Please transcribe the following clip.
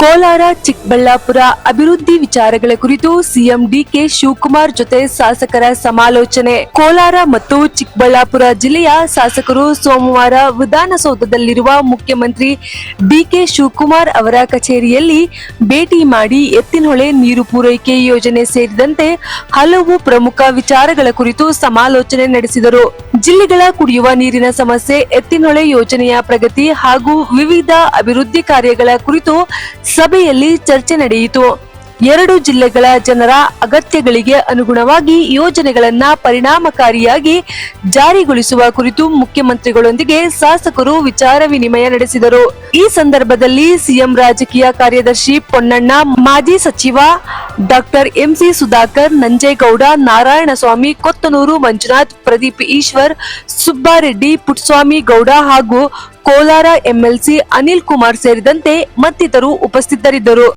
ಕೋಲಾರ ಚಿಕ್ಕಬಳ್ಳಾಪುರ ಅಭಿವೃದ್ಧಿ ವಿಚಾರಗಳ ಕುರಿತು ಸಿಎಂ ಡಿಕೆ ಶಿವಕುಮಾರ್ ಜೊತೆ ಶಾಸಕರ ಸಮಾಲೋಚನೆ. ಕೋಲಾರ ಮತ್ತು ಚಿಕ್ಕಬಳ್ಳಾಪುರ ಜಿಲ್ಲೆಯ ಶಾಸಕರು ಸೋಮವಾರ ವಿಧಾನಸೌಧದಲ್ಲಿರುವ ಮುಖ್ಯಮಂತ್ರಿ ಡಿಕೆ ಶಿವಕುಮಾರ್ ಅವರ ಕಚೇರಿಯಲ್ಲಿ ಭೇಟಿ ಮಾಡಿ ಎತ್ತಿನಹೊಳೆ ನೀರು ಪೂರೈಕೆ ಯೋಜನೆ ಸೇರಿದಂತೆ ಹಲವು ಪ್ರಮುಖ ವಿಚಾರಗಳ ಕುರಿತು ಸಮಾಲೋಚನೆ ನಡೆಸಿದರು. ಜಿಲ್ಲೆಗಳ ಕುಡಿಯುವ ನೀರಿನ ಸಮಸ್ಯೆ, ಎತ್ತಿನಹೊಳೆ ಯೋಜನೆಯ ಪ್ರಗತಿ ಹಾಗೂ ವಿವಿಧ ಅಭಿವೃದ್ಧಿ ಕಾರ್ಯಗಳ ಕುರಿತು ಸಭೆಯಲ್ಲಿ ಚರ್ಚೆ ನಡೆಯಿತು. ಎರಡು ಜಿಲ್ಲೆಗಳ ಜನರ ಅಗತ್ಯಗಳಿಗೆ ಅನುಗುಣವಾಗಿ ಯೋಜನೆಗಳನ್ನ ಪರಿಣಾಮಕಾರಿಯಾಗಿ ಜಾರಿಗೊಳಿಸುವ ಕುರಿತು ಮುಖ್ಯಮಂತ್ರಿಗಳೊಂದಿಗೆ ಶಾಸಕರು ವಿಚಾರ ವಿನಿಮಯ ನಡೆಸಿದರು. ಈ ಸಂದರ್ಭದಲ್ಲಿ ಸಿಎಂ ರಾಜಕೀಯ ಕಾರ್ಯದರ್ಶಿ ಪೊನ್ನಣ್ಣ, ಮಾಜಿ ಸಚಿವ ಡಾಕ್ಟರ್ ಎಂಸಿ ಸುಧಾಕರ್, ನಂಜೇಗೌಡ, ನಾರಾಯಣಸ್ವಾಮಿ, ಕೊತ್ತನೂರು ಮಂಜುನಾಥ್, ಪ್ರದೀಪ್ ಈಶ್ವರ್, ಸುಬ್ಬಾರೆಡ್ಡಿ, ಪುಟ್ಟಸ್ವಾಮಿ ಗೌಡ ಹಾಗೂ ಕೋಲಾರ ಎಂಎಲ್ಸಿ ಅನಿಲ್ ಕುಮಾರ್ ಸೇರಿದಂತೆ ಮತ್ತಿತರರು ಉಪಸ್ಥಿತರಿದ್ದರು.